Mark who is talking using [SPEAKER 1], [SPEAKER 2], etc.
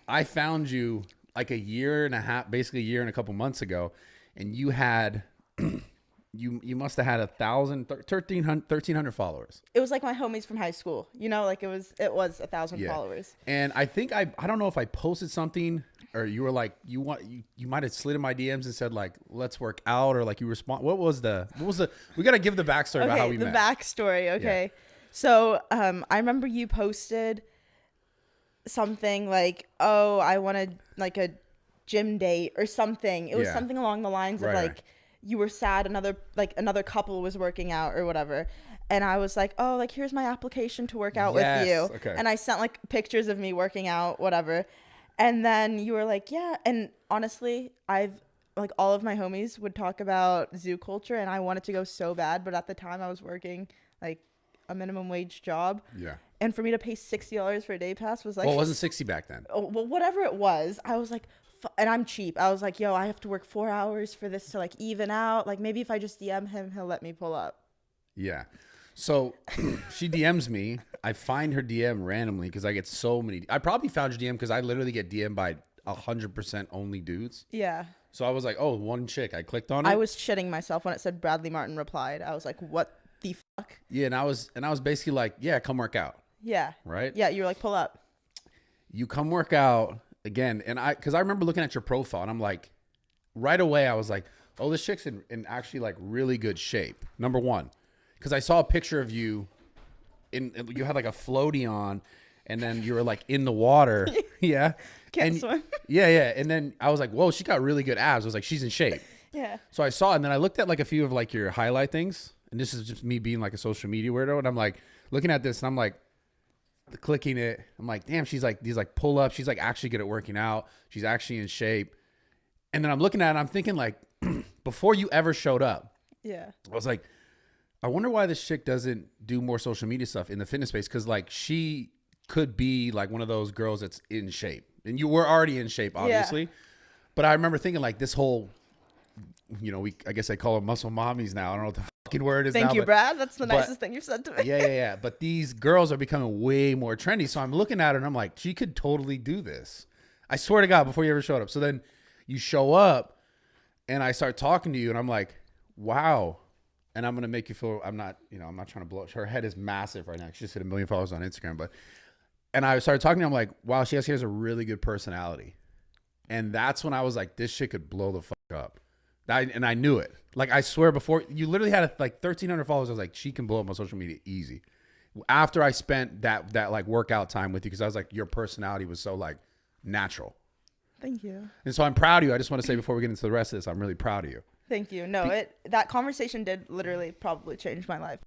[SPEAKER 1] I found you like a year and a half, basically a year and a couple months ago, and you had you must have had 1,300 followers.
[SPEAKER 2] It was like my homies from high school, like it was 1,000 followers.
[SPEAKER 1] And I think I don't know if I posted something or you were like you might have slid in my DMs and said like let's work out, or like you respond. What was the we got to give the backstory about how we met.
[SPEAKER 2] The backstory. Okay. Yeah. So I remember you posted something like, oh, I wanted like a gym date or something. It was something along the lines of like you were sad another couple was working out or whatever. And I was like, oh, like here's my application to work out with you. Okay. And I sent like pictures of me working out, whatever. And then you were like, yeah. And honestly, I've like all of my homies would talk about zoo culture, and I wanted to go so bad. But at the time I was working like a minimum wage job. Yeah. And for me to pay $60 for a day pass was like,
[SPEAKER 1] well, it wasn't 60 back then.
[SPEAKER 2] Oh, well, whatever it was, I was like, and I'm cheap. I was like, yo, I have to work 4 hours for this to like even out. Like maybe if I just DM him, he'll let me pull up.
[SPEAKER 1] Yeah. So she DMs me. I find her DM randomly because I get so many. I probably found your DM because I literally get DM'd by 100% only dudes.
[SPEAKER 2] Yeah.
[SPEAKER 1] So I was like, oh, one chick. I clicked on it.
[SPEAKER 2] I was shitting myself when it said Bradley Martin replied. I was like, what the fuck?
[SPEAKER 1] Yeah, and I was basically like, yeah, come work out.
[SPEAKER 2] Yeah.
[SPEAKER 1] Right?
[SPEAKER 2] Yeah, you were like, pull up.
[SPEAKER 1] You come work out again. And because I remember looking at your profile and I'm like, right away, I was like, oh, this chick's in actually like really good shape. Number one, because I saw a picture of you you had like a floaty on and then you were like in the water. Yeah.
[SPEAKER 2] Can't swim.
[SPEAKER 1] Yeah. And then I was like, whoa, she got really good abs. I was like, she's in shape.
[SPEAKER 2] Yeah.
[SPEAKER 1] So I saw it, and then I looked at like a few of like your highlight things. And this is just me being like a social media weirdo. And I'm like looking at this and I'm like clicking it. I'm like, damn, she's like these like pull ups. She's like actually good at working out. She's actually in shape. And then I'm looking at it and I'm thinking like before you ever showed up.
[SPEAKER 2] Yeah.
[SPEAKER 1] I was like, I wonder why this chick doesn't do more social media stuff in the fitness space. Cause like she could be like one of those girls that's in shape, and you were already in shape, obviously. Yeah. But I remember thinking like this whole, I guess I call them muscle mommies now. I don't know what the fucking word is.
[SPEAKER 2] Thank you, Brad. That's the nicest thing you've said to me.
[SPEAKER 1] Yeah. But these girls are becoming way more trendy. So I'm looking at her and I'm like, she could totally do this. I swear to God, before you ever showed up. So then you show up and I start talking to you and I'm like, wow. And I'm going to make you feel, I'm not trying to blow up. Her head is massive right now. She just hit 1 million followers on Instagram. And I started talking to her. I'm like, wow, she has a really good personality. And that's when I was like, this shit could blow the fuck up. And I knew it. Like, I swear, before you literally had like 1,300 followers, I was like, she can blow up on social media easy. After I spent that like workout time with you, because I was like, your personality was so like natural.
[SPEAKER 2] Thank you.
[SPEAKER 1] And so I'm proud of you. I just want to say before we get into the rest of this, I'm really proud of you.
[SPEAKER 2] Thank you. No, that conversation did literally probably change my life.